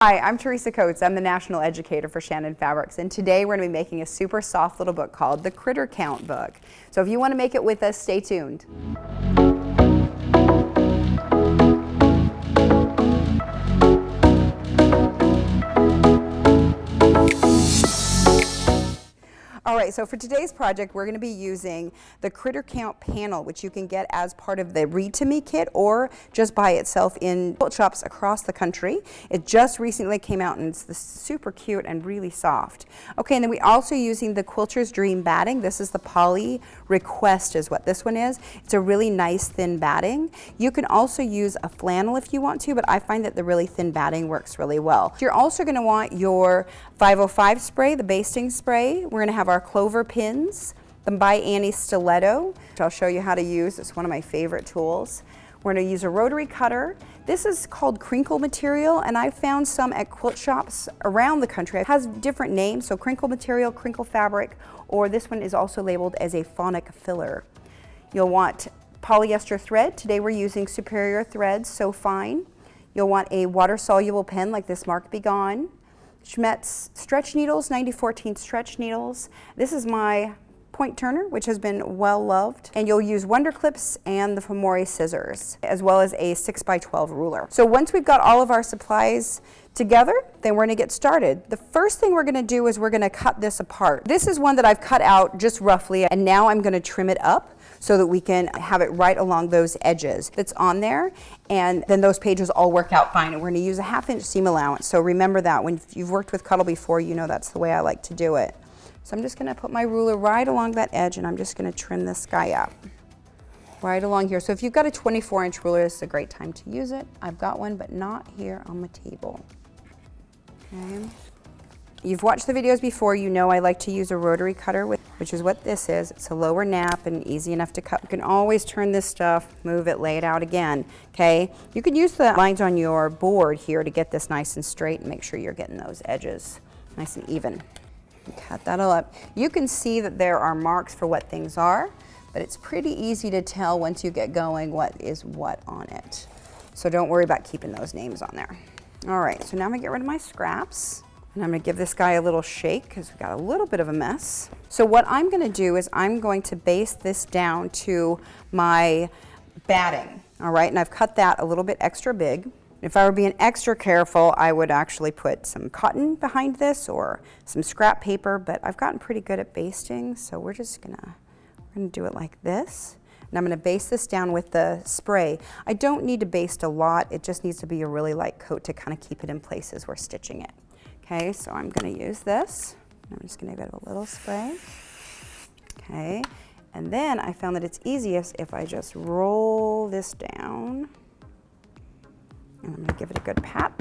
Hi, I'm Teresa Coates. I'm the National Educator for Shannon Fabrics, and today we're going to be making a super soft little book called the Critter Count Book. So if you want to make it with us, stay tuned. Alright, so for today's project we're going to be using the Critter Count panel, which you can get as part of the Read to Me kit or just by itself in quilt shops across the country. It just recently came out and it's super cute and really soft. Okay, and then we're also using the Quilter's Dream batting. This is the Poly Request is what this one is. It's a really nice thin batting. You can also use a flannel if you want to, but I find that the really thin batting works really well. You're also going to want your 505 spray, the basting spray. We're going to have our clover pins, the by Annie stiletto, which I'll show you how to use. It's one of my favorite tools. We're going to use a rotary cutter. This is called crinkle material, and I found some at quilt shops around the country. It has different names, so crinkle material, crinkle fabric, or this one is also labeled as a phonic filler. You'll want polyester thread. Today we're using Superior thread, so fine. You'll want a water-soluble pen like this Mark Be Gone. Schmetz stretch needles, 90/14 stretch needles. This is my point turner, which has been well loved. And you'll use Wonder Clips and the Fomori scissors, as well as a 6x12 ruler. So once we've got all of our supplies together, then we're going to get started. The first thing we're going to do is we're going to cut this apart. This is one that I've cut out just roughly, and now I'm going to trim it up so that we can have it right along those edges that's on there, and then those pages all work out fine. And we're going to use a 1/2-inch seam allowance, so remember that. When you've worked with Cuddle before, you know that's the way I like to do it. So I'm just going to put my ruler right along that edge, and I'm just going to trim this guy up right along here. So if you've got a 24-inch ruler, this is a great time to use it. I've got one, but not here on the table. Okay. You've watched the videos before, you know I like to use a rotary cutter, which is what this is. It's a lower nap and easy enough to cut. You can always turn this stuff, move it, lay it out again, okay? You could use the lines on your board here to get this nice and straight and make sure you're getting those edges nice and even. Cut that all up. You can see that there are marks for what things are, but it's pretty easy to tell once you get going what is what on it. So don't worry about keeping those names on there. All right, so now I'm gonna get rid of my scraps. And I'm going to give this guy a little shake because we've got a little bit of a mess. So what I'm going to do is I'm going to base this down to my batting. All right, and I've cut that a little bit extra big. If I were being extra careful, I would actually put some cotton behind this or some scrap paper, but I've gotten pretty good at basting, so we're gonna do it like this. And I'm going to base this down with the spray. I don't need to baste a lot. It just needs to be a really light coat to kind of keep it in place as we're stitching it. Okay, so I'm going to use this. I'm just going to give it a little spray. Okay, and then I found that it's easiest if I just roll this down. And I'm going to give it a good pat.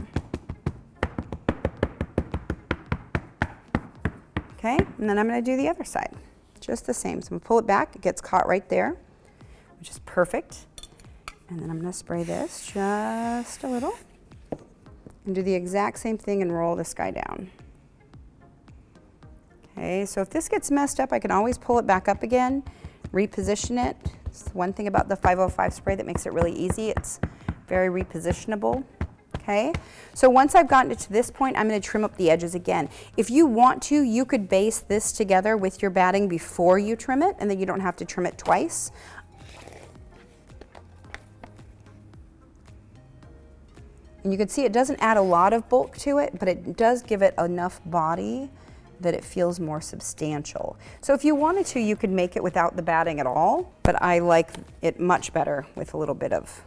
Okay, and then I'm going to do the other side. Just the same. So I'm going to pull it back. It gets caught right there, which is perfect. And then I'm going to spray this just a little. And do the exact same thing and roll this guy down. Okay, so if this gets messed up, I can always pull it back up again, reposition it. It's one thing about the 505 spray that makes it really easy. It's very repositionable. Okay, so once I've gotten it to this point, I'm going to trim up the edges again. If you want to, you could base this together with your batting before you trim it, and then you don't have to trim it twice. And you can see it doesn't add a lot of bulk to it, but it does give it enough body that it feels more substantial. So if you wanted to, you could make it without the batting at all, but I like it much better with a little bit of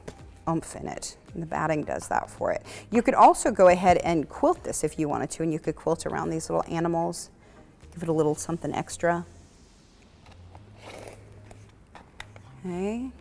oomph in it. And the batting does that for it. You could also go ahead and quilt this if you wanted to, and you could quilt around these little animals, give it a little something extra. Okay.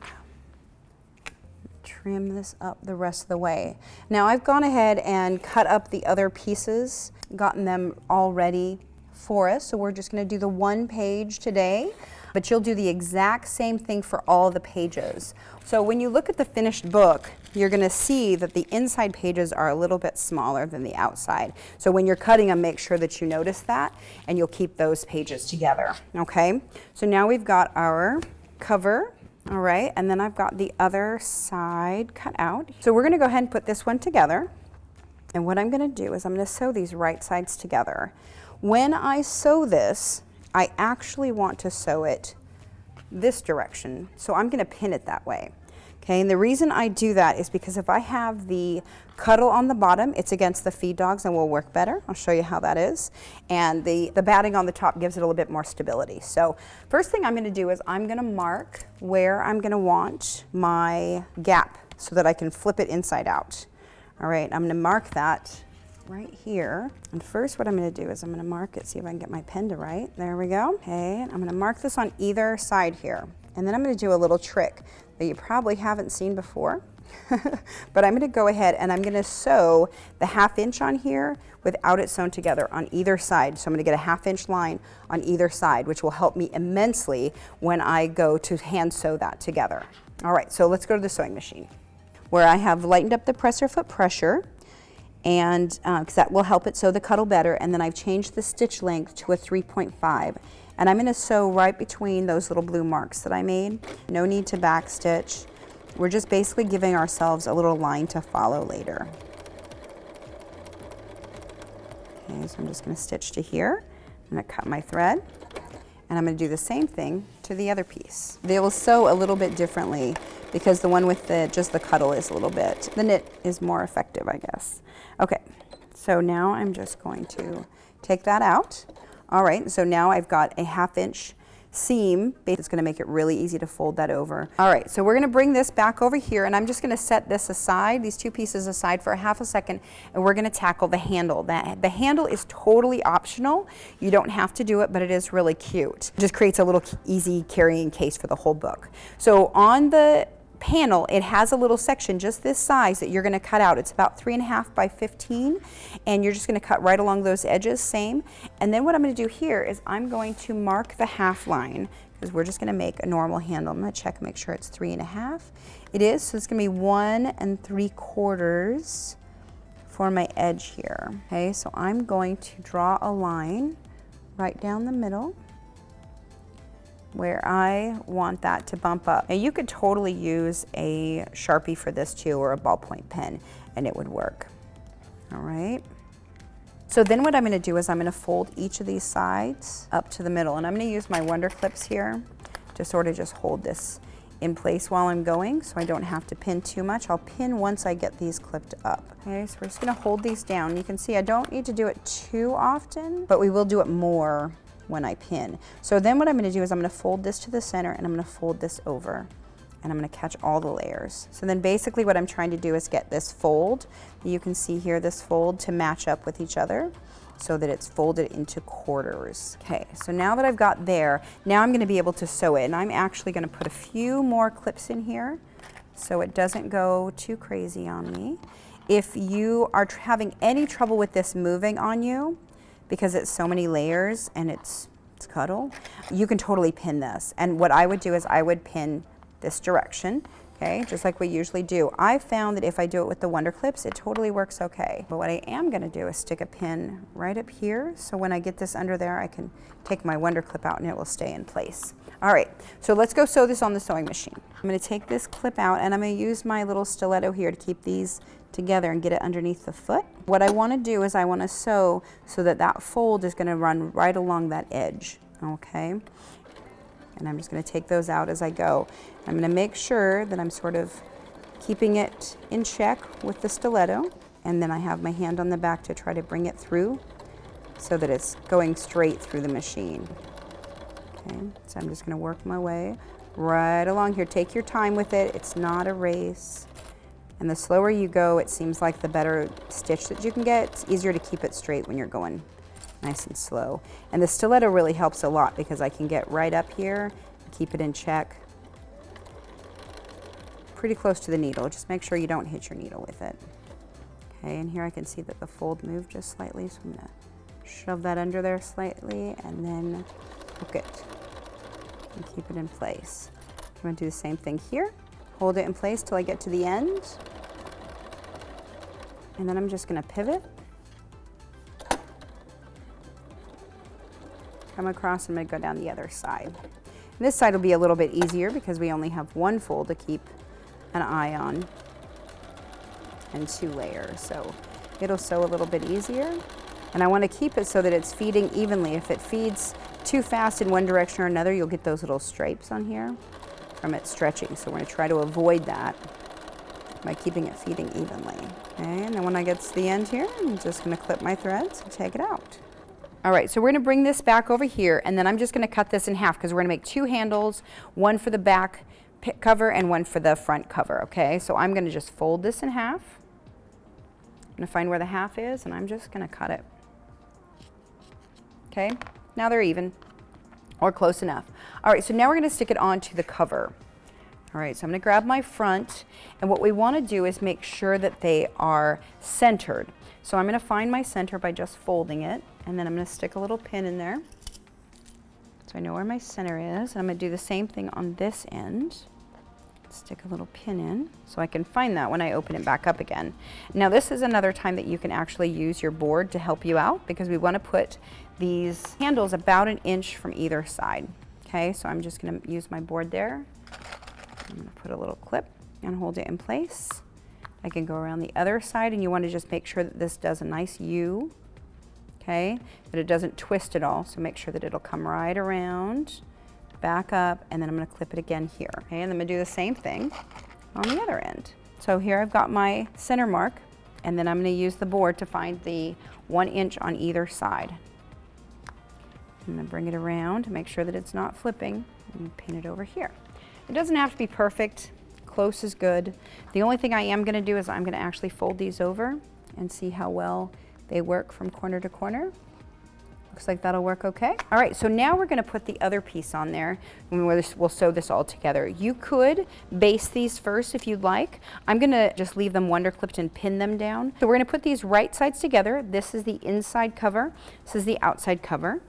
Trim this up the rest of the way. Now I've gone ahead and cut up the other pieces, gotten them all ready for us. So we're just going to do the one page today, but you'll do the exact same thing for all the pages. So when you look at the finished book, you're going to see that the inside pages are a little bit smaller than the outside. So when you're cutting them, make sure that you notice that, and you'll keep those pages together. Okay, so now we've got our cover. All right, and then I've got the other side cut out. So we're going to go ahead and put this one together. And what I'm gonna do is I'm gonna sew these right sides together. When I sew this, I actually want to sew it this direction, so I'm gonna pin it that way. Okay, and the reason I do that is because if I have the Cuddle on the bottom, it's against the feed dogs and will work better. I'll show you how that is. And the batting on the top gives it a little bit more stability. So first thing I'm gonna do is I'm gonna mark where I'm gonna want my gap so that I can flip it inside out. All right, I'm gonna mark that right here. And first what I'm gonna do is I'm gonna mark it, see if I can get my pen to write. There we go. Okay, I'm gonna mark this on either side here. And then I'm gonna do a little trick that you probably haven't seen before. But I'm gonna go ahead and I'm gonna sew the 1/2 inch on here without it sewn together on either side. So I'm gonna get a 1/2 inch line on either side, which will help me immensely when I go to hand sew that together. All right, so let's go to the sewing machine, where I have lightened up the presser foot pressure, and because that will help it sew the Cuddle better. And then I've changed the stitch length to a 3.5, and I'm going to sew right between those little blue marks that I made. No need to back stitch. We're just basically giving ourselves a little line to follow later. Okay, so I'm just going to stitch to here. I'm going to cut my thread, and I'm going to do the same thing to the other piece. They will sew a little bit differently because the one with just the Cuddle is a little bit, the knit is more effective, I guess. Okay, so now I'm just going to take that out. All right, so now I've got a 1/2 inch seam. It's gonna make it really easy to fold that over. All right, so we're gonna bring this back over here, and I'm just gonna set this aside, these two pieces aside for a 1/2 second, and we're gonna tackle the handle. The handle is totally optional. You don't have to do it, but it is really cute. It just creates a little easy carrying case for the whole book. So on the panel, it has a little section just this size that you're going to cut out. It's about 3.5 by 15, and you're just going to cut right along those edges, same. And then what I'm going to do here is I'm going to mark the 1/2 line, because we're just going to make a normal handle. I'm going to check and make sure it's 3.5. It is, so it's going to be 1 3/4 for my edge here. Okay, so I'm going to draw a line right down the middle where I want that to bump up. Now you could totally use a Sharpie for this too, or a ballpoint pen, and it would work. All right. So then what I'm gonna do is I'm gonna fold each of these sides up to the middle, and I'm gonna use my Wonder Clips here to sort of just hold this in place while I'm going, so I don't have to pin too much. I'll pin once I get these clipped up. Okay, so we're just gonna hold these down. You can see I don't need to do it too often, but we will do it more when I pin. So then what I'm gonna do is I'm gonna fold this to the center, and I'm gonna fold this over, and I'm gonna catch all the layers. So then basically what I'm trying to do is get this fold, you can see here, this fold to match up with each other so that it's folded into quarters. Okay, so now that I've got there, now I'm gonna be able to sew it, and I'm actually gonna put a few more clips in here so it doesn't go too crazy on me. If you are having any trouble with this moving on you, because it's so many layers and it's Cuddle, you can totally pin this. And what I would do is I would pin this direction, okay, just like we usually do. I found that if I do it with the Wonder Clips, it totally works okay. But what I am gonna do is stick a pin right up here, so when I get this under there, I can take my Wonder Clip out and it will stay in place. All right, so let's go sew this on the sewing machine. I'm gonna take this clip out, and I'm gonna use my little stiletto here to keep these together and get it underneath the foot. What I want to do is I want to sew so that that fold is going to run right along that edge, okay? And I'm just going to take those out as I go. I'm going to make sure that I'm sort of keeping it in check with the stiletto, and then I have my hand on the back to try to bring it through so that it's going straight through the machine. Okay, so I'm just going to work my way right along here. Take your time with it. It's not a race. And the slower you go, it seems like the better stitch that you can get. It's easier to keep it straight when you're going nice and slow. And the stiletto really helps a lot because I can get right up here and keep it in check. Pretty close to the needle. Just make sure you don't hit your needle with it. Okay, and here I can see that the fold moved just slightly, so I'm gonna shove that under there slightly and then hook it and keep it in place. I'm gonna do the same thing here. Hold it in place till I get to the end. And then I'm just gonna pivot. Come across, and I'm gonna go down the other side. And this side will be a little bit easier because we only have one fold to keep an eye on and 2 layers. So it'll sew a little bit easier. And I want to keep it so that it's feeding evenly. If it feeds too fast in one direction or another, you'll get those little stripes on here from it stretching. So we're going to try to avoid that by keeping it feeding evenly. Okay, and then when I get to the end here, I'm just going to clip my threads and take it out. All right, so we're going to bring this back over here, and then I'm just going to cut this in half because we're going to make two handles, one for the back cover and one for the front cover, okay? So I'm going to just fold this in half. I'm going to find where the half is, and I'm just going to cut it. Okay, now they're even, or close enough. All right, so now we're going to stick it onto the cover. All right, so I'm going to grab my front, and what we want to do is make sure that they are centered. So I'm going to find my center by just folding it, and then I'm going to stick a little pin in there. So I know where my center is, and I'm going to do the same thing on this end. Stick a little pin in so I can find that when I open it back up again. Now this is another time that you can actually use your board to help you out because we want to put these handles about 1 inch from either side. Okay, so I'm just going to use my board there. I'm going to put a little clip and hold it in place. I can go around the other side, and you want to just make sure that this does a nice U. Okay, that it doesn't twist at all, so make sure that it'll come right around, back up, and then I'm going to clip it again here. Okay, and I'm going to do the same thing on the other end. So here I've got my center mark, and then I'm going to use the board to find the 1 inch on either side. I'm going to bring it around to make sure that it's not flipping and pin it over here. It doesn't have to be perfect. Close is good. The only thing I am going to do is I'm going to actually fold these over and see how well they work from corner to corner. Looks like that'll work okay. All right, so now we're going to put the other piece on there, and we'll sew this all together. You could base these first if you'd like. I'm going to just leave them wonder clipped and pin them down. So we're going to put these right sides together. This is the inside cover. This is the outside cover.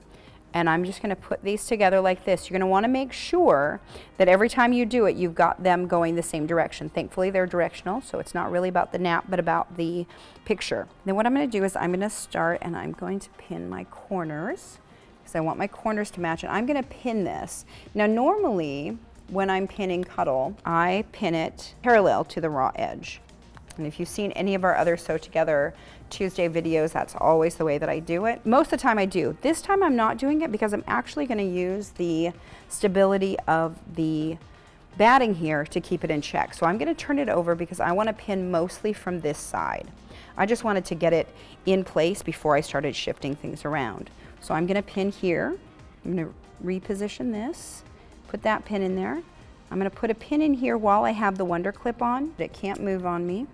And I'm just going to put these together like this. You're going to want to make sure that every time you do it, you've got them going the same direction. Thankfully, they're directional, so it's not really about the nap, but about the picture. Then what I'm going to do is I'm going to start, and I'm going to pin my corners because I want my corners to match, and I'm going to pin this. Now, normally, when I'm pinning Cuddle, I pin it parallel to the raw edge. And if you've seen any of our other Sew Together Tuesday videos, that's always the way that I do it. Most of the time I do. This time I'm not doing it because I'm actually going to use the stability of the batting here to keep it in check. So I'm going to turn it over because I want to pin mostly from this side. I just wanted to get it in place before I started shifting things around. So I'm going to pin here. I'm going to reposition this, put that pin in there. I'm going to put a pin in here while I have the wonder clip on. It can't move on me.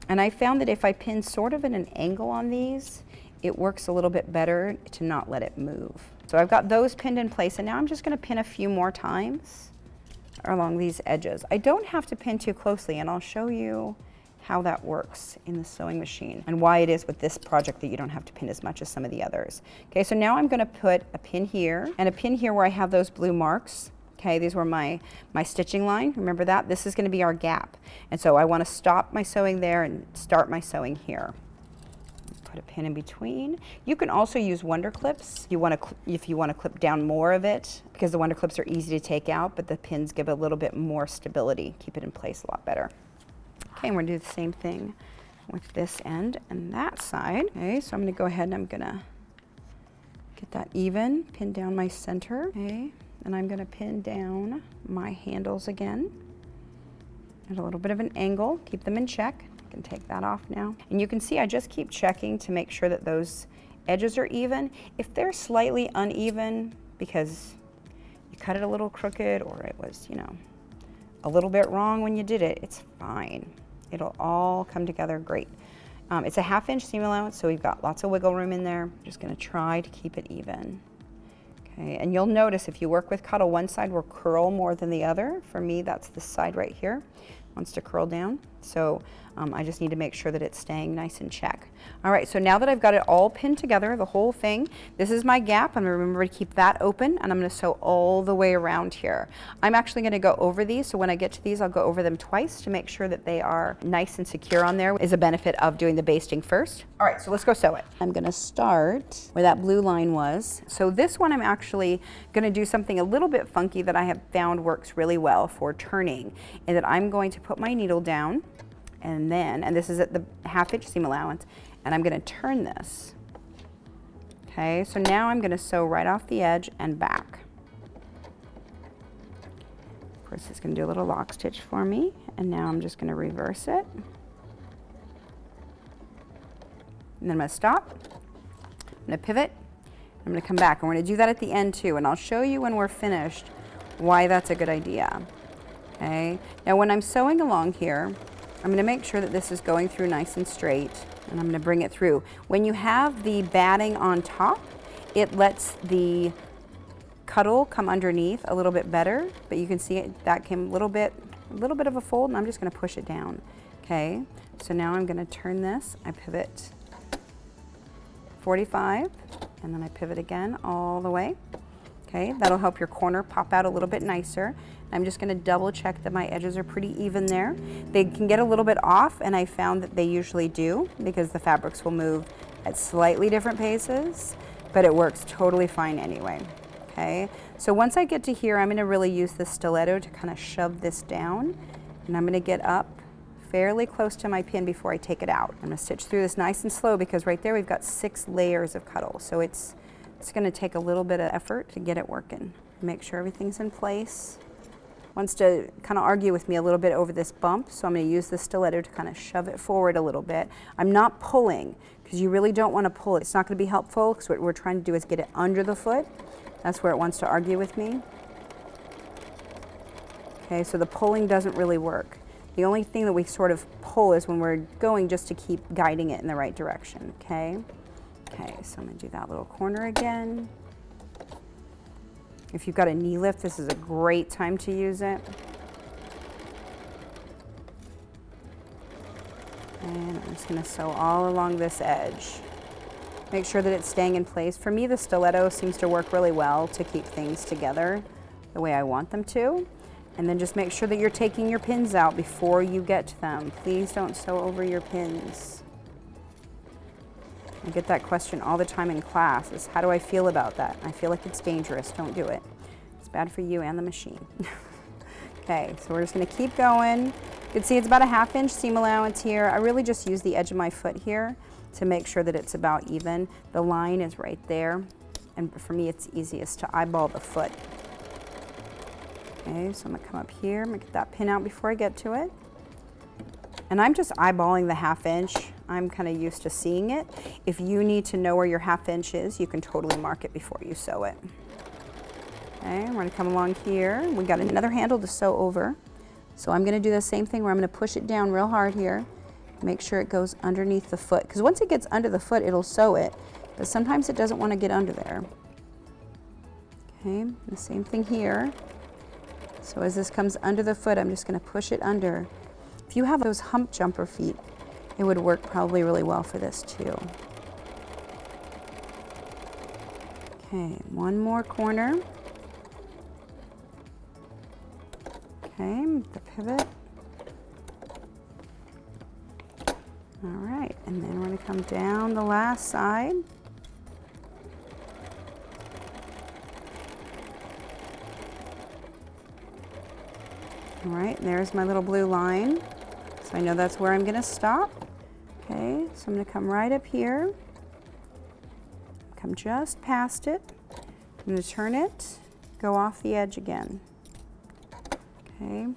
And I found that if I pin sort of at an angle on these, it works a little bit better to not let it move. So I've got those pinned in place, and now I'm just going to pin a few more times along these edges. I don't have to pin too closely, and I'll show you how that works in the sewing machine and why it is with this project that you don't have to pin as much as some of the others. Okay, so now I'm going to put a pin here and a pin here where I have those blue marks. Okay, these were my stitching line. Remember that? This is going to be our gap. And so I want to stop my sewing there and start my sewing here. Put a pin in between. You can also use wonder clips if you want to clip down more of it, because the wonder clips are easy to take out, but the pins give a little bit more stability, keep it in place a lot better. Okay, and we're going to do the same thing with this end and that side. Okay, so I'm going to go ahead and I'm going to get that even, pin down my center. Okay. And I'm going to pin down my handles again at a little bit of an angle, keep them in check. I can take that off now. And you can see I just keep checking to make sure that those edges are even. If they're slightly uneven because you cut it a little crooked or it was, you know, a little bit wrong when you did it, it's fine. It'll all come together great. It's a 1/2 inch seam allowance, so we've got lots of wiggle room in there. I'm just going to try to keep it even. Okay, and you'll notice if you work with Cuddle, one side will curl more than the other. For me, that's this side right here. Wants to curl down. So I just need to make sure that it's staying nice in check. All right, so now that I've got it all pinned together, the whole thing, this is my gap. I'm going to remember to keep that open, and I'm going to sew all the way around here. I'm actually going to go over these, so when I get to these, I'll go over them twice to make sure that they are nice and secure on there. Is a benefit of doing the basting first. All right, so let's go sew it. I'm going to start where that blue line was. So this one I'm actually going to do something a little bit funky that I have found works really well for turning, and that I'm going to put my needle down, and this is at the 1/2 inch seam allowance, and I'm gonna turn this. Okay, so now I'm gonna sew right off the edge and back. Of course, it's gonna do a little lock stitch for me, and now I'm just gonna reverse it. And then I'm gonna stop, I'm gonna pivot, I'm gonna come back, and we're gonna do that at the end too, and I'll show you when we're finished why that's a good idea. Okay, now when I'm sewing along here, I'm gonna make sure that this is going through nice and straight, and I'm gonna bring it through. When you have the batting on top, it lets the Cuddle come underneath a little bit better, but you can see that came a little bit of a fold, and I'm just gonna push it down. Okay, so now I'm gonna turn this, I pivot 45, and then I pivot again all the way. Okay, that'll help your corner pop out a little bit nicer. I'm just gonna double check that my edges are pretty even there. They can get a little bit off, and I found that they usually do because the fabrics will move at slightly different paces, but it works totally fine anyway. Okay, so once I get to here, I'm gonna really use the stiletto to kind of shove this down, and I'm gonna get up fairly close to my pin before I take it out. I'm gonna stitch through this nice and slow because right there we've got 6 layers of Cuddle, so it's gonna take a little bit of effort to get it working. Make sure everything's in place. Wants to kind of argue with me a little bit over this bump, so I'm going to use the stiletto to kind of shove it forward a little bit. I'm not pulling because you really don't want to pull it. It's not going to be helpful because what we're trying to do is get it under the foot. That's where it wants to argue with me. Okay, so the pulling doesn't really work. The only thing that we sort of pull is when we're going just to keep guiding it in the right direction. Okay, so I'm going to do that little corner again. If you've got a knee lift, this is a great time to use it. And I'm just going to sew all along this edge. Make sure that it's staying in place. For me, the stiletto seems to work really well to keep things together the way I want them to. And then just make sure that you're taking your pins out before you get to them. Please don't sew over your pins. I get that question all the time in class, is how do I feel about that? I feel like it's dangerous, don't do it. It's bad for you and the machine. Okay, so we're just gonna keep going. You can see it's about a 1/2 inch seam allowance here. I really just use the edge of my foot here to make sure that it's about even. The line is right there, and for me it's easiest to eyeball the foot. Okay, so I'm gonna come up here, I'm gonna get that pin out before I get to it. And I'm just eyeballing the 1/2 inch. I'm kind of used to seeing it. If you need to know where your 1/2 inch is, you can totally mark it before you sew it. Okay, we're gonna come along here. We got another handle to sew over. So I'm gonna do the same thing where I'm gonna push it down real hard here. Make sure it goes underneath the foot, because once it gets under the foot, it'll sew it, but sometimes it doesn't want to get under there. Okay, the same thing here. So as this comes under the foot, I'm just gonna push it under. If you have those hump jumper feet, it would work probably really well for this too. Okay, one more corner. Okay, the pivot. All right, and then we're gonna come down the last side. All right, and there's my little blue line. So I know that's where I'm gonna stop. Okay, so I'm gonna come right up here, come just past it. I'm gonna turn it, go off the edge again. Okay,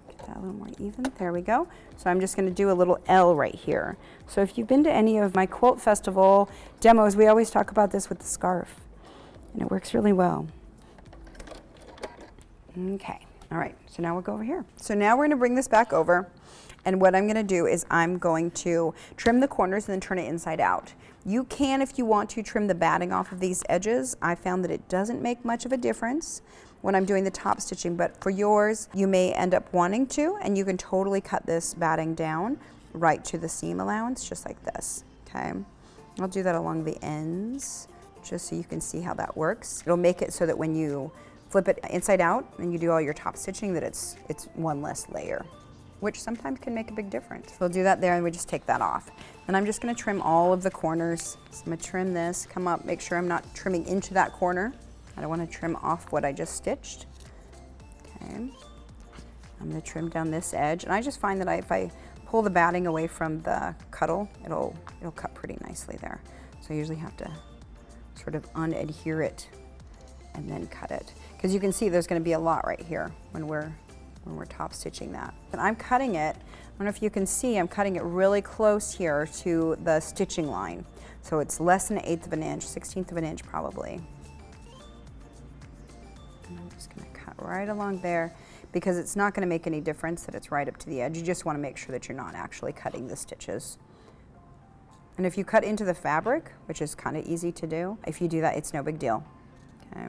get that a little more even, there we go. So I'm just gonna do a little L right here. So if you've been to any of my Quilt Festival demos, we always talk about this with the scarf, and it works really well. Okay, all right, so now we'll go over here. So now we're gonna bring this back over. And what I'm gonna do is I'm going to trim the corners and then turn it inside out. You can, if you want to, trim the batting off of these edges. I found that it doesn't make much of a difference when I'm doing the top stitching, but for yours, you may end up wanting to, and you can totally cut this batting down right to the seam allowance, just like this, okay? I'll do that along the ends, just so you can see how that works. It'll make it so that when you flip it inside out and you do all your top stitching, that it's one less layer, which sometimes can make a big difference. So we'll do that there and we just take that off. And I'm just gonna trim all of the corners. So I'm gonna trim this, come up, make sure I'm not trimming into that corner. I don't wanna trim off what I just stitched. Okay, I'm gonna trim down this edge. And I just find that if I pull the batting away from the Cuddle, it'll cut pretty nicely there. So I usually have to sort of unadhere it and then cut it. Because you can see there's going to be a lot right here when we're top stitching that. And I'm cutting it, I don't know if you can see, I'm cutting it really close here to the stitching line. So it's less than 1/8 of an inch, 1/16 of an inch probably. And I'm just going to cut right along there because it's not going to make any difference that it's right up to the edge. You just want to make sure that you're not actually cutting the stitches. And if you cut into the fabric, which is kind of easy to do, if you do that, it's no big deal. Okay.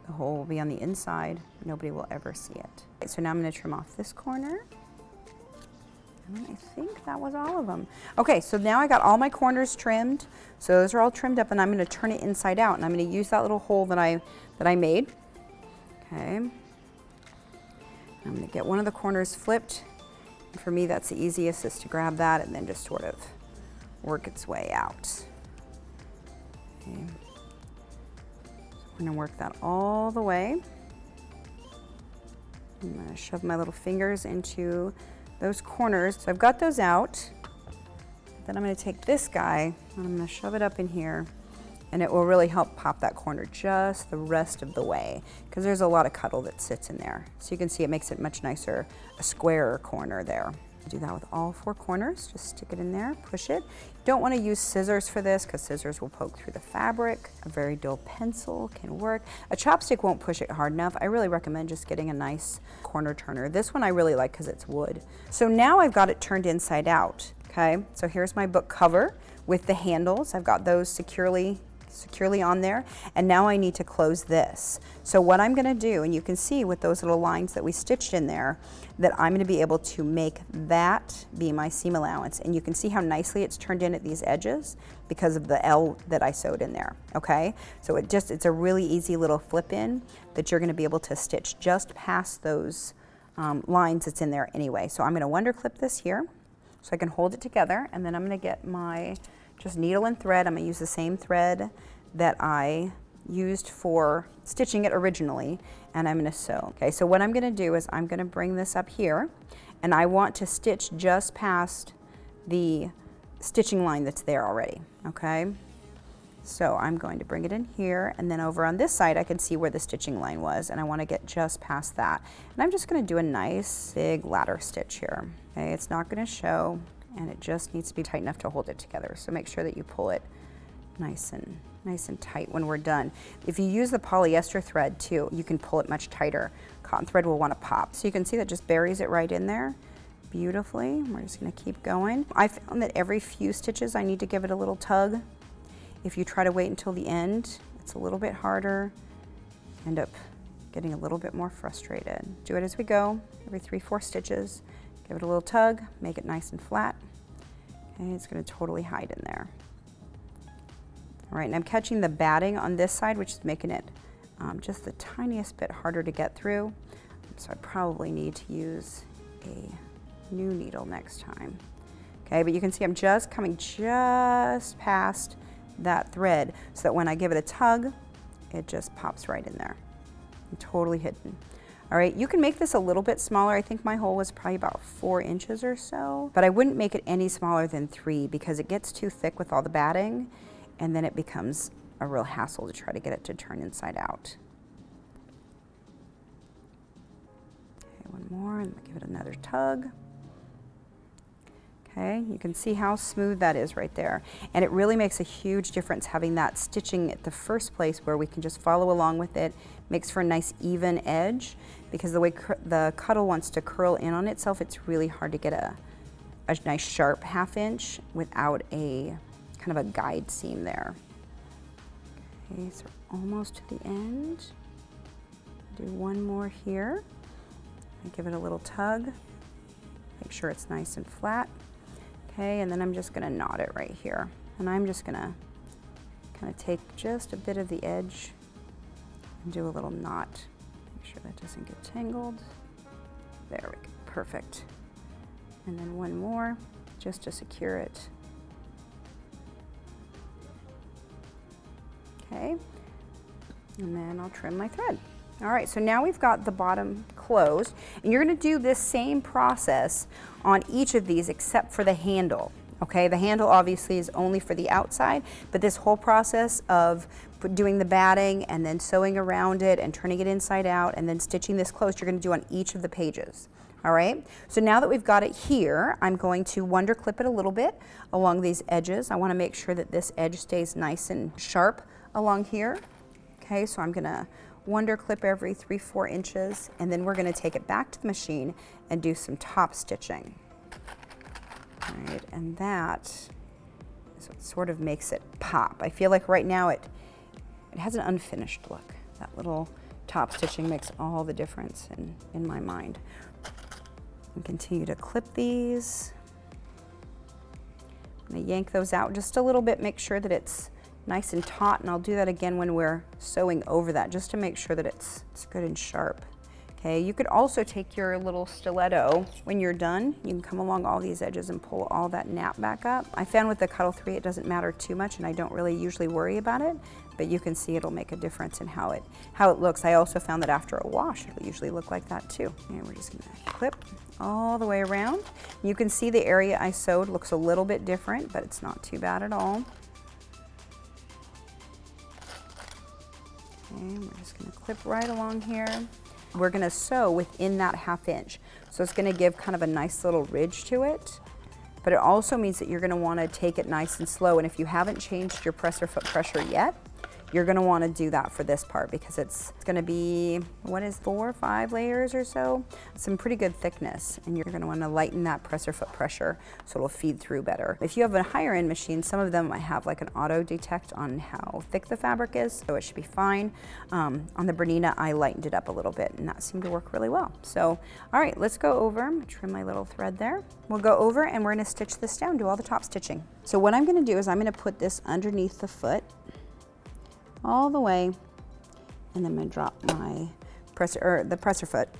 The hole will be on the inside. Nobody will ever see it. Okay, so now I'm going to trim off this corner. And I think that was all of them. Okay, so now I got all my corners trimmed. So those are all trimmed up, and I'm going to turn it inside out, and I'm going to use that little hole that I made. Okay. I'm going to get one of the corners flipped. And for me, that's the easiest, is to grab that and then just sort of work its way out. Okay. I'm going to work that all the way. I'm going to shove my little fingers into those corners. So I've got those out. Then I'm going to take this guy and I'm going to shove it up in here, and it will really help pop that corner just the rest of the way, because there's a lot of Cuddle that sits in there. So you can see it makes it much nicer, a squarer corner there. Do that with all 4 corners. Just stick it in there, push it. You don't want to use scissors for this because scissors will poke through the fabric. A very dull pencil can work. A chopstick won't push it hard enough. I really recommend just getting a nice corner turner. This one I really like because it's wood. So now I've got it turned inside out. Okay, so here's my book cover with the handles. I've got those securely on there, and now I need to close this. So what I'm going to do, and you can see with those little lines that we stitched in there, that I'm going to be able to make that be my seam allowance, and you can see how nicely it's turned in at these edges because of the L that I sewed in there. Okay, so it's a really easy little flip in that you're going to be able to stitch just past those lines that's in there anyway. So I'm going to wonder clip this here so I can hold it together, and then I'm going to get my just needle and thread. I'm going to use the same thread that I used for stitching it originally, and I'm going to sew. Okay, so what I'm going to do is I'm going to bring this up here, and I want to stitch just past the stitching line that's there already. Okay, so I'm going to bring it in here, and then over on this side I can see where the stitching line was, and I want to get just past that. And I'm just going to do a nice big ladder stitch here. Okay, it's not going to show, and it just needs to be tight enough to hold it together. So make sure that you pull it nice and tight when we're done. If you use the polyester thread too, you can pull it much tighter. Cotton thread will want to pop. So you can see that just buries it right in there beautifully. We're just going to keep going. I found that every few stitches I need to give it a little tug. If you try to wait until the end, it's a little bit harder. End up getting a little bit more frustrated. Do it as we go, every 3-4 stitches. Give it a little tug, make it nice and flat. Okay, it's going to totally hide in there. All right, and I'm catching the batting on this side, which is making it just the tiniest bit harder to get through. So I probably need to use a new needle next time. Okay, but you can see I'm just coming just past that thread so that when I give it a tug, it just pops right in there. I'm totally hidden. All right, you can make this a little bit smaller. I think my hole was probably about 4 inches or so, but I wouldn't make it any smaller than 3 because it gets too thick with all the batting, and then it becomes a real hassle to try to get it to turn inside out. Okay, one more, and give it another tug. Okay, you can see how smooth that is right there. And it really makes a huge difference having that stitching at the first place where we can just follow along with it. Makes for a nice even edge, because the way the Cuddle wants to curl in on itself, it's really hard to get a nice sharp 1/2 inch without a kind of a guide seam there. Okay, so we're almost to the end. Do one more here. And give it a little tug. Make sure it's nice and flat. Okay, and then I'm just gonna knot it right here. And I'm just gonna kind of take just a bit of the edge and do a little knot. Make sure that doesn't get tangled. There we go, perfect. And then one more, just to secure it. Okay, and then I'll trim my thread. All right, so now we've got the bottom closed. And you're gonna do this same process on each of these except for the handle. Okay, the handle obviously is only for the outside, but this whole process of doing the batting and then sewing around it and turning it inside out and then stitching this closed, you're going to do on each of the pages. All right, so now that we've got it here, I'm going to wonder clip it a little bit along these edges. I want to make sure that this edge stays nice and sharp along here. Okay, so I'm going to wonder clip every 3-4 inches, and then we're going to take it back to the machine and do some top stitching. All right, and that is what sort of makes it pop. I feel like right now it has an unfinished look. That little top stitching makes all the difference in my mind. And continue to clip these. I'm gonna yank those out just a little bit, make sure that it's nice and taut, and I'll do that again when we're sewing over that, just to make sure that it's good and sharp. Okay, you could also take your little stiletto when you're done. You can come along all these edges and pull all that nap back up. I found with the Cuddle 3 it doesn't matter too much, and I don't really usually worry about it, but you can see it'll make a difference in how it looks. I also found that after a wash it'll usually look like that too. And we're just gonna clip all the way around. You can see the area I sewed looks a little bit different, but it's not too bad at all. Okay, we're just gonna clip right along here. We're gonna sew within that 1/2 inch. So it's gonna give kind of a nice little ridge to it, but it also means that you're gonna wanna take it nice and slow. And if you haven't changed your presser foot pressure yet, you're gonna wanna do that for this part, because it's gonna be, 4 or 5 layers or so? Some pretty good thickness, and you're gonna wanna lighten that presser foot pressure so it'll feed through better. If you have a higher end machine, some of them might have like an auto detect on how thick the fabric is, so it should be fine. On the Bernina, I lightened it up a little bit, and that seemed to work really well. So, all right, let's go over, trim my little thread there. We'll go over and we're gonna stitch this down, do all the top stitching. So what I'm gonna do is I'm gonna put this underneath the foot, all the way, and then I'm going to drop my the presser foot.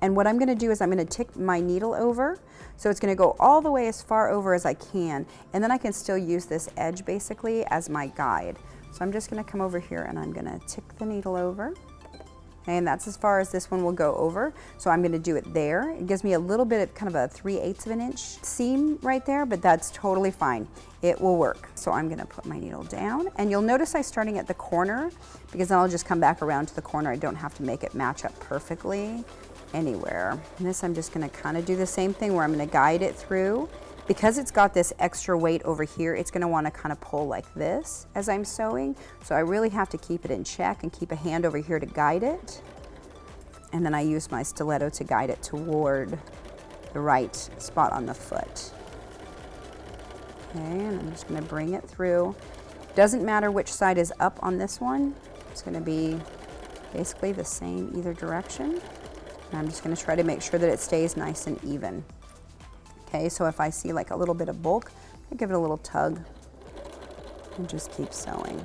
And what I'm going to do is I'm going to tick my needle over, so it's going to go all the way as far over as I can, and then I can still use this edge basically as my guide. So I'm just going to come over here and I'm going to tick the needle over. And that's as far as this one will go over. So I'm gonna do it there. It gives me a little bit of kind of a 3/8 of an inch seam right there, but that's totally fine. It will work. So I'm gonna put my needle down, and you'll notice I'm starting at the corner, because then I'll just come back around to the corner. I don't have to make it match up perfectly anywhere. And this I'm just gonna kind of do the same thing where I'm gonna guide it through. Because it's got this extra weight over here, it's gonna wanna kind of pull like this as I'm sewing. So I really have to keep it in check and keep a hand over here to guide it. And then I use my stiletto to guide it toward the right spot on the foot. Okay, and I'm just gonna bring it through. Doesn't matter which side is up on this one. It's gonna be basically the same either direction. And I'm just gonna try to make sure that it stays nice and even. Okay, so if I see like a little bit of bulk, I give it a little tug and just keep sewing.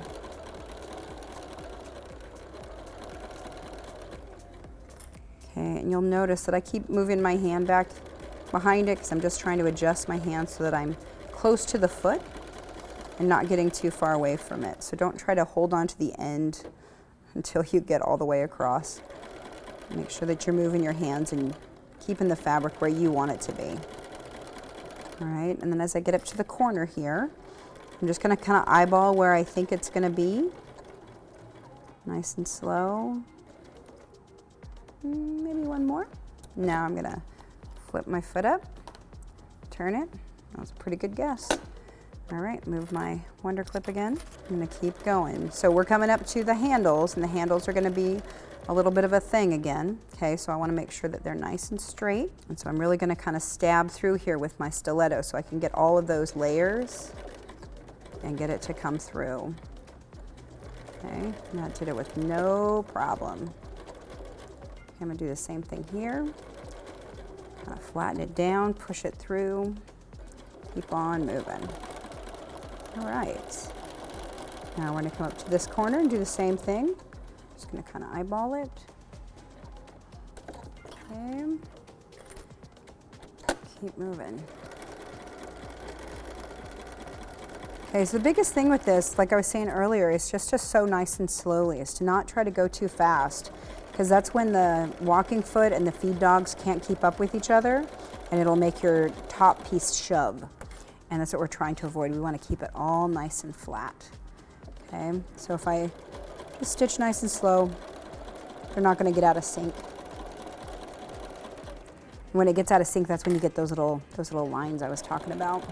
Okay, and you'll notice that I keep moving my hand back behind it because I'm just trying to adjust my hand so that I'm close to the foot and not getting too far away from it. So don't try to hold on to the end until you get all the way across. Make sure that you're moving your hands and keeping the fabric where you want it to be. All right, and then as I get up to the corner here, I'm just gonna kind of eyeball where I think it's gonna be. Nice and slow. Maybe one more. Now I'm gonna flip my foot up, turn it. That was a pretty good guess. All right, move my wonder clip again. I'm gonna keep going. So we're coming up to the handles, and the handles are gonna be a little bit of a thing again. Okay, so I wanna make sure that they're nice and straight. And so I'm really gonna kind of stab through here with my stiletto so I can get all of those layers and get it to come through. Okay, and I did it with no problem. Okay, I'm gonna do the same thing here. Kind of flatten it down, push it through, keep on moving. All right, now we're gonna come up to this corner and do the same thing. Just gonna kind of eyeball it. Okay. Keep moving. Okay, so the biggest thing with this, like I was saying earlier, is just to sew nice and slowly, is to not try to go too fast. Because because that's when the walking foot and the feed dogs can't keep up with each other, and it'll make your top piece shove. And that's what we're trying to avoid. We want to keep it all nice and flat. Okay, so if I just stitch nice and slow, they're not going to get out of sync. When it gets out of sync, that's when you get those little lines I was talking about.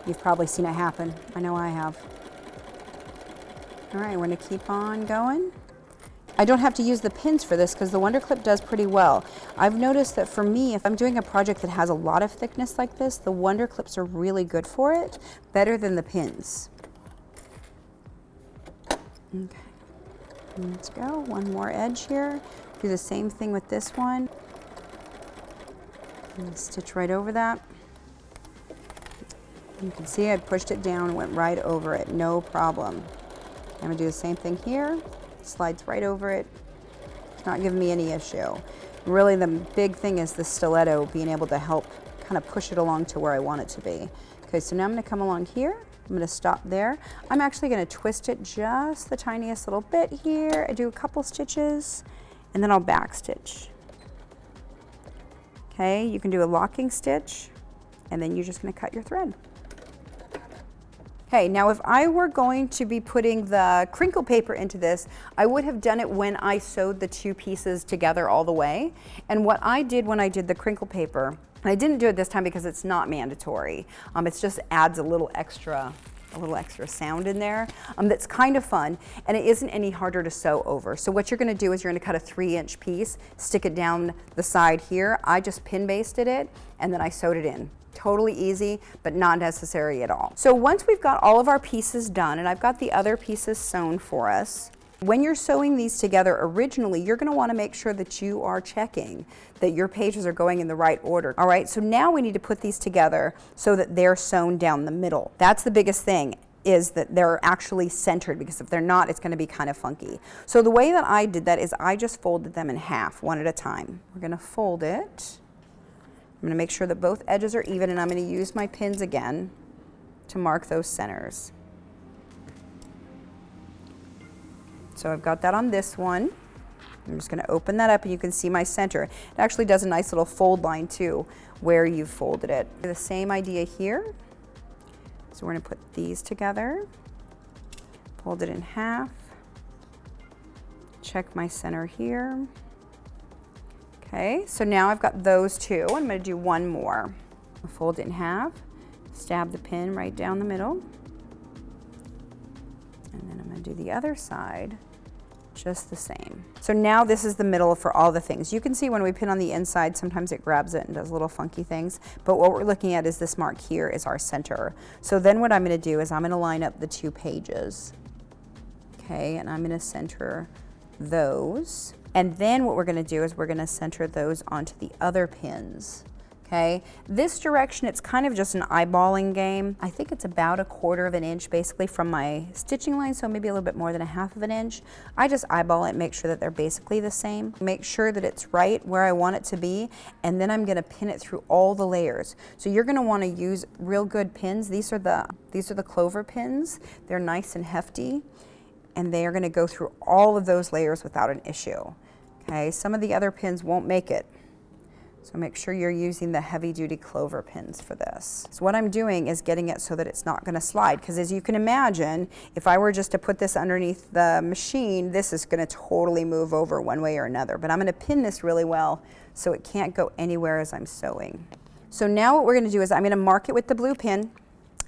You've probably seen it happen. I know I have. All right, we're going to keep on going. I don't have to use the pins for this because the Wonder Clip does pretty well. I've noticed that for me, if I'm doing a project that has a lot of thickness like this, the Wonder Clips are really good for it, better than the pins. Okay, let's go. One more edge here. Do the same thing with this one. And stitch right over that. You can see I pushed it down and went right over it, no problem. I'm gonna do the same thing here. Slides right over it. It's not giving me any issue. Really the big thing is the stiletto being able to help kind of push it along to where I want it to be. Okay, so now I'm gonna come along here. I'm gonna stop there. I'm actually gonna twist it just the tiniest little bit here. I do a couple stitches and then I'll back stitch. Okay, you can do a locking stitch and then you're just gonna cut your thread. Okay, now if I were going to be putting the crinkle paper into this, I would have done it when I sewed the two pieces together all the way. And what I did when I did the crinkle paper, and I didn't do it this time because it's not mandatory, it just adds a little extra sound in there that's kind of fun, and it isn't any harder to sew over. So what you're gonna do is you're gonna cut a 3-inch piece, stick it down the side here. I just pin basted it, and then I sewed it in. Totally easy, but not necessary at all. So once we've got all of our pieces done, and I've got the other pieces sewn for us, when you're sewing these together originally, you're gonna wanna make sure that you are checking that your pages are going in the right order. All right, so now we need to put these together so that they're sewn down the middle. That's the biggest thing, is that they're actually centered, because if they're not, it's gonna be kind of funky. So the way that I did that is I just folded them in half, one at a time. We're gonna fold it. I'm gonna make sure that both edges are even, and I'm gonna use my pins again to mark those centers. So I've got that on this one. I'm just gonna open that up and you can see my center. It actually does a nice little fold line too, where you've folded it. The same idea here. So we're gonna put these together, fold it in half, check my center here. Okay, so now I've got those two. I'm gonna do one more. I'll fold it in half, stab the pin right down the middle, and then I'm gonna do the other side just the same. So now this is the middle for all the things. You can see when we pin on the inside, sometimes it grabs it and does little funky things, but what we're looking at is this mark here is our center. So then what I'm gonna do is I'm gonna line up the two pages. Okay, and I'm gonna center those. And then what we're gonna do is we're gonna center those onto the other pins, okay? This direction, it's kind of just an eyeballing game. I think it's about 1/4 of an inch basically from my stitching line, so maybe a little bit more than 1/2 of an inch. I just eyeball it, make sure that they're basically the same. Make sure that it's right where I want it to be, and then I'm gonna pin it through all the layers. So you're gonna wanna use real good pins. These are the Clover pins. They're nice and hefty, and they are gonna go through all of those layers without an issue. Okay, some of the other pins won't make it. So make sure you're using the heavy duty Clover pins for this. So what I'm doing is getting it so that it's not gonna slide, because as you can imagine, if I were just to put this underneath the machine, this is gonna totally move over one way or another. But I'm gonna pin this really well so it can't go anywhere as I'm sewing. So now what we're gonna do is I'm gonna mark it with the blue pin,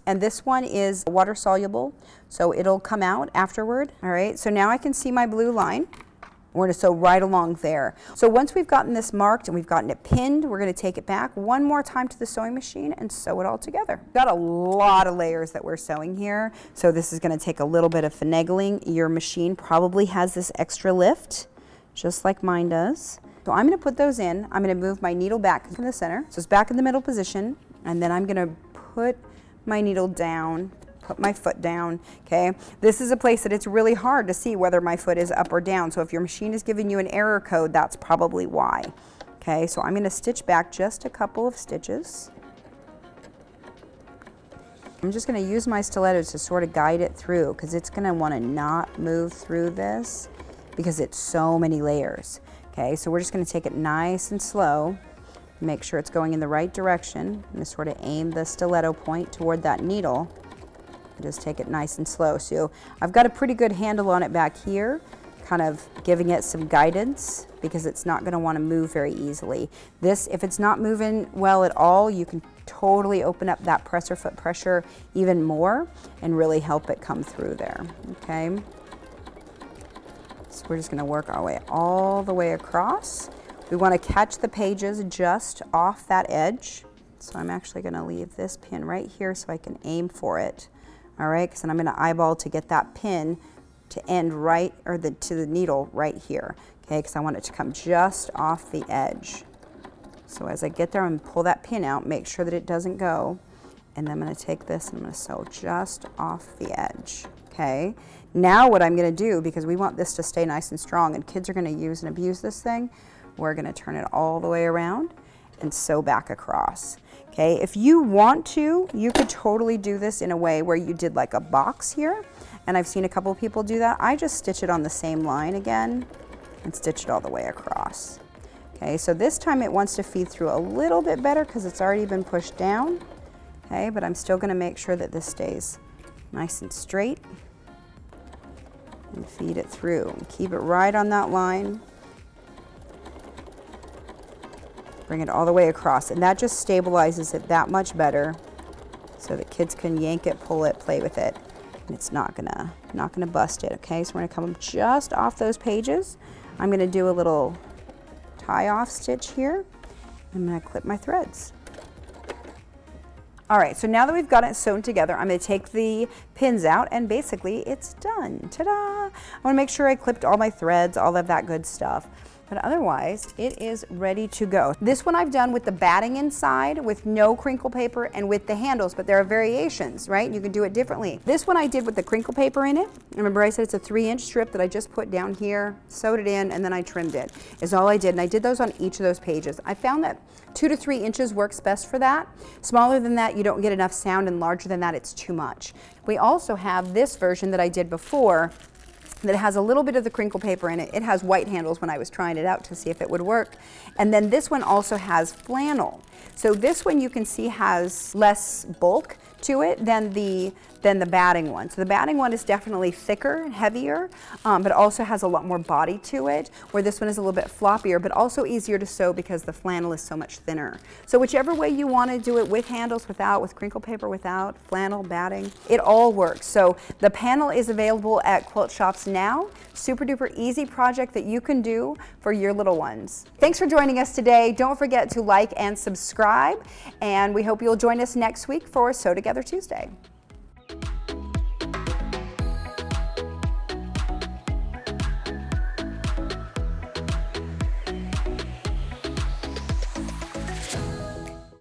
and this one is water soluble, so it'll come out afterward. All right, so now I can see my blue line. We're gonna sew right along there. So once we've gotten this marked and we've gotten it pinned, we're gonna take it back one more time to the sewing machine and sew it all together. We've got a lot of layers that we're sewing here, so this is gonna take a little bit of finagling. Your machine probably has this extra lift, just like mine does. So I'm gonna put those in. I'm gonna move my needle back from the center. So it's back in the middle position, and then I'm gonna put my needle down, put my foot down, okay? This is a place that it's really hard to see whether my foot is up or down. So if your machine is giving you an error code, that's probably why. Okay, so I'm gonna stitch back just a couple of stitches. I'm just gonna use my stilettos to sort of guide it through, because it's gonna wanna not move through this because it's so many layers. Okay, so we're just going to take it nice and slow. Make sure it's going in the right direction. I'm going to sort of aim the stiletto point toward that needle. Just take it nice and slow. So I've got a pretty good handle on it back here, kind of giving it some guidance because it's not going to want to move very easily. This, if it's not moving well at all, you can totally open up that presser foot pressure even more and really help it come through there. Okay. So we're just going to work our way all the way across. We want to catch the pages just off that edge. So I'm actually going to leave this pin right here so I can aim for it. All right, because then I'm going to eyeball to get that pin to end right, or to the needle right here. Okay, because I want it to come just off the edge. So as I get there, I'm going to pull that pin out, make sure that it doesn't go. And then I'm going to take this and I'm going to sew just off the edge. Okay, now what I'm going to do, because we want this to stay nice and strong and kids are going to use and abuse this thing, we're going to turn it all the way around and sew back across. Okay, if you want to, you could totally do this in a way where you did like a box here, and I've seen a couple of people do that. I just stitch it on the same line again and stitch it all the way across. Okay, so this time it wants to feed through a little bit better because it's already been pushed down. Okay, but I'm still going to make sure that this stays nice and straight and feed it through. Keep it right on that line. Bring it all the way across, and that just stabilizes it that much better so that kids can yank it, pull it, play with it, and it's not gonna bust it. Okay, so we're gonna come just off those pages. I'm gonna do a little tie off stitch here. I'm gonna clip my threads. All right, so now that we've got it sewn together, I'm gonna take the pins out and basically it's done. Ta-da! I wanna make sure I clipped all my threads, all of that good stuff. But otherwise, it is ready to go. This one I've done with the batting inside, with no crinkle paper, and with the handles, but there are variations, right? You can do it differently. This one I did with the crinkle paper in it. Remember I said it's a 3-inch strip that I just put down here, sewed it in, and then I trimmed it, is all I did. And I did those on each of those pages. I found that 2 to 3 inches works best for that. Smaller than that, you don't get enough sound, and larger than that, it's too much. We also have this version that I did before, that has a little bit of the crinkle paper in it. It has white handles when I was trying it out to see if it would work. And then this one also has flannel. So this one you can see has less bulk to it than the batting one. So the batting one is definitely thicker and heavier, but also has a lot more body to it, where this one is a little bit floppier, but also easier to sew because the flannel is so much thinner. So whichever way you want to do it, with handles, without, with crinkle paper, without, flannel, batting, it all works. So the panel is available at quilt shops now. Super duper easy project that you can do for your little ones. Thanks for joining us today. Don't forget to like and subscribe, and we hope you'll join us next week for Sew Together Tuesday.